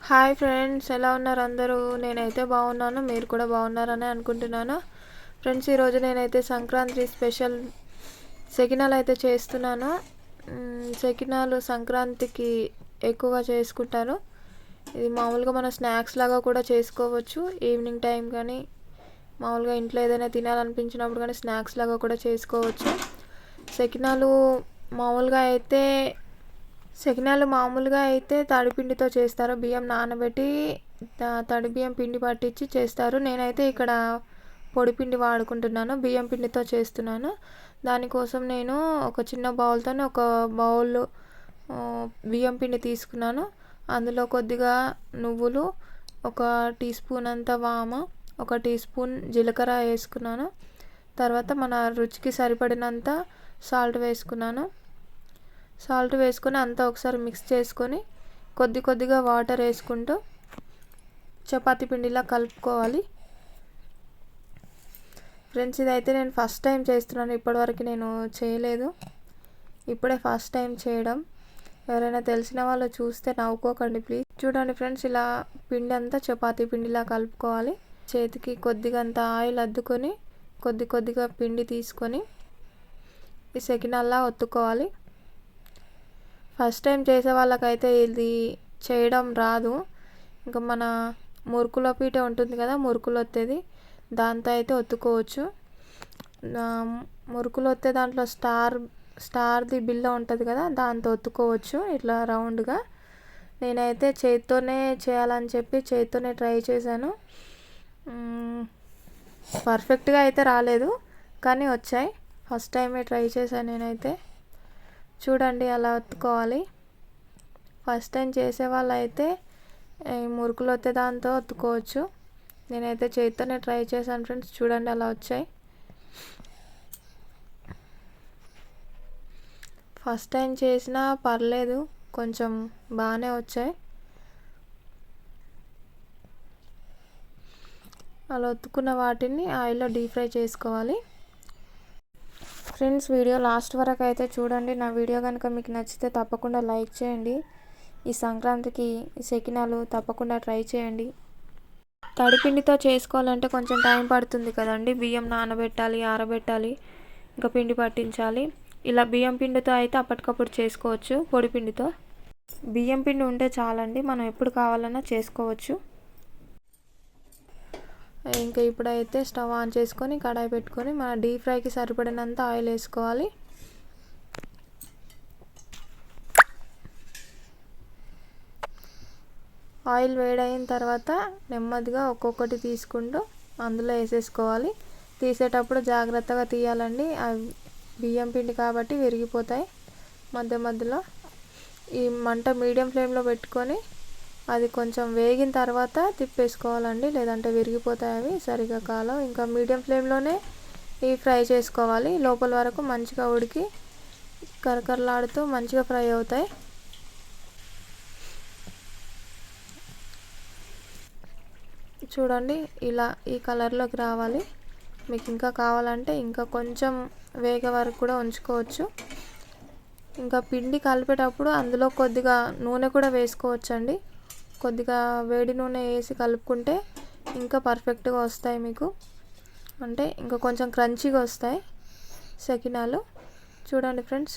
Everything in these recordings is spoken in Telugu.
హాయ్ ఫ్రెండ్స్, ఎలా ఉన్నారు అందరూ? నేనైతే బాగున్నాను, మీరు కూడా బాగున్నారని అనుకుంటున్నాను. ఫ్రెండ్స్, ఈరోజు నేనైతే సంక్రాంతి స్పెషల్ సెకినాలు అయితే చేస్తున్నాను. సెకినాలు సంక్రాంతికి ఎక్కువగా చేసుకుంటారు. ఇది మామూలుగా మన స్నాక్స్ లాగా కూడా చేసుకోవచ్చు. ఈవినింగ్ టైం కానీ మామూలుగా ఇంట్లో ఏదైనా తినాలనిపించినప్పుడు కానీ స్నాక్స్ లాగా కూడా చేసుకోవచ్చు. సెకినాలు మామూలుగా అయితే తడిపిండితో చేస్తారు. బియ్యం నానబెట్టి తడి బియ్యం పిండి పట్టించి చేస్తారు. నేనైతే ఇక్కడ పొడిపిండి వాడుకుంటున్నాను, బియ్యం పిండితో చేస్తున్నాను. దానికోసం నేను ఒక చిన్న బౌల్తో ఒక బౌల్ బియ్యం పిండి తీసుకున్నాను. అందులో కొద్దిగా నువ్వులు, ఒక టీ స్పూన్ అంత వాము, ఒక టీ స్పూన్ జీలకర్ర వేసుకున్నాను. తర్వాత మన రుచికి సరిపడినంత సాల్ట్ వేసుకున్నాను. సాల్ట్ వేసుకొని అంతా ఒకసారి మిక్స్ చేసుకొని కొద్దిగా వాటర్ వేసుకుంటూ చపాతీ పిండిలా కలుపుకోవాలి. ఫ్రెండ్స్, ఇదైతే నేను ఫస్ట్ టైం చేస్తున్నాను. ఇప్పటివరకు నేను చేయలేదు, ఇప్పుడే ఫస్ట్ టైం చేయడం. ఎవరైనా తెలిసిన వాళ్ళు చూస్తే నవ్వుకోకండి ప్లీజ్. చూడండి ఫ్రెండ్స్, ఇలా పిండి అంతా చపాతీ పిండిలా కలుపుకోవాలి. చేతికి కొద్దిగా అంత ఆయిల్ అద్దుకొని కొద్దిగా పిండి తీసుకొని ఈ సెకినాల్లా ఒత్తుకోవాలి. ఫస్ట్ టైం చేసే వాళ్ళకైతే ఇది చేయడం రాదు. ఇంకా మన మురుకుల పీట ఉంటుంది కదా, మురుకులు ఒత్తేది, దాంతో అయితే ఒత్తుకోవచ్చు. మురుకులు ఒత్తే దాంట్లో స్టార్ది బిల్ల ఉంటుంది కదా, దాంతో ఒత్తుకోవచ్చు ఇట్లా రౌండ్గా. నేనైతే చేత్తోనే చేయాలని చెప్పి చేత్తోనే ట్రై చేశాను. పర్ఫెక్ట్గా అయితే రాలేదు, కానీ వచ్చాయి. ఫస్ట్ టైమే ట్రై చేశాను నేనైతే. చూడండి, అలా ఒత్తుకోవాలి. ఫస్ట్ టైం చేసే వాళ్ళు అయితే మురుకులు ఒత్తే దాంతో ఒత్తుకోవచ్చు. నేనైతే చేతితోనే ట్రై చేశాను ఫ్రెండ్స్. చూడండి, అలా వచ్చాయి. ఫస్ట్ టైం చేసినా పర్లేదు, కొంచెం బాగానే వచ్చాయి. అలా ఒత్తుకున్న వాటిని ఆయిల్లో డీప్ ఫ్రై చేసుకోవాలి. ఫ్రెండ్స్, వీడియో లాస్ట్ వరకు అయితే చూడండి. నా వీడియో కనుక మీకు నచ్చితే తప్పకుండా లైక్ చేయండి. ఈ సంక్రాంతికి సెకినాలు తప్పకుండా ట్రై చేయండి. తడిపిండితో చేసుకోవాలంటే కొంచెం టైం పడుతుంది కదండి. బియ్యం నానబెట్టాలి, ఆరబెట్టాలి, ఇంకా పిండి పట్టించాలి. ఇలా బియ్యం పిండితో అయితే అప్పటికప్పుడు చేసుకోవచ్చు. పొడి పిండితో బియ్యం పిండి ఉంటే చాలండి, మనం ఎప్పుడు కావాలన్నా చేసుకోవచ్చు. ఇంకా ఇప్పుడైతే స్టవ్ ఆన్ చేసుకొని కడాయి పెట్టుకొని మన డీప్ ఫ్రైకి సరిపడినంత ఆయిల్ వేసుకోవాలి. ఆయిల్ వేడైన తర్వాత నెమ్మదిగా ఒక్కొక్కటి తీసుకుంటూ అందులో వేసేసుకోవాలి. తీసేటప్పుడు జాగ్రత్తగా తీయాలండి, బియ్యం పిండి కాబట్టి విరిగిపోతాయి మధ్యలో. ఈ మంట మీడియం ఫ్లేమ్లో పెట్టుకొని అది కొంచెం వేగిన తర్వాత తిప్పేసుకోవాలండి, లేదంటే విరిగిపోతాయి, అవి సరిగా కాలం. ఇంకా మీడియం ఫ్లేమ్లోనే ఇవి ఫ్రై చేసుకోవాలి. లోపల వరకు మంచిగా ఉడికి కరకరలాడుతూ మంచిగా ఫ్రై అవుతాయి. చూడండి, ఇలా ఈ కలర్లోకి రావాలి. మీకు ఇంకా కావాలంటే ఇంకా కొంచెం వేగే వరకు కూడా ఉంచుకోవచ్చు. ఇంకా పిండి కలిపేటప్పుడు అందులో కొద్దిగా నూనె కూడా వేసుకోవచ్చండి. కొద్దిగా వేడి నూనె వేసి కలుపుకుంటే ఇంకా పర్ఫెక్ట్గా వస్తాయి మీకు, అంటే ఇంకా కొంచెం క్రంచీగా వస్తాయి సెకినాలు. చూడండి ఫ్రెండ్స్,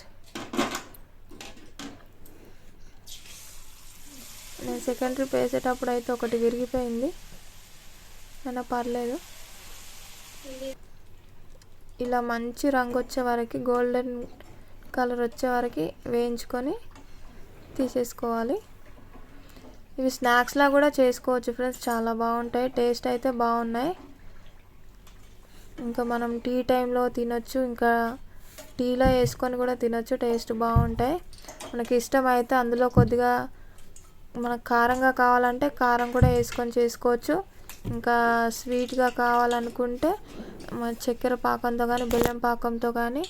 నేను సెకండ్ ట్రిప్ వేసేటప్పుడు అయితే ఒకటి విరిగిపోయింది, అయినా పర్లేదు. ఇలా మంచి రంగు వచ్చే వరకు, గోల్డెన్ కలర్ వచ్చే వరకు వేయించుకొని తీసేసుకోవాలి. ఇవి స్నాక్స్లా కూడా చేసుకోవచ్చు ఫ్రెండ్స్, చాలా బాగుంటాయి, టేస్ట్ అయితే బాగున్నాయి. ఇంకా మనం టీ టైంలో తినొచ్చు, ఇంకా టీలో వేసుకొని కూడా తినొచ్చు, టేస్ట్ బాగుంటాయి. మనకి ఇష్టమైతే అందులో కొద్దిగా మనకు కారంగా కావాలంటే కారం కూడా వేసుకొని చేసుకోవచ్చు. ఇంకా స్వీట్గా కావాలనుకుంటే చక్కెర పాకంతో కానీ బెల్లం పాకంతో కానీ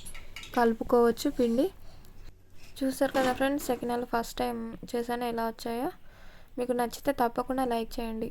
కలుపుకోవచ్చు పిండి. చూసారు కదా ఫ్రెండ్స్, సెకినాలు ఫస్ట్ టైం చేశాను, ఎలా వచ్చాయో. మీకు నచ్చితే తప్పకుండా లైక్ చేయండి.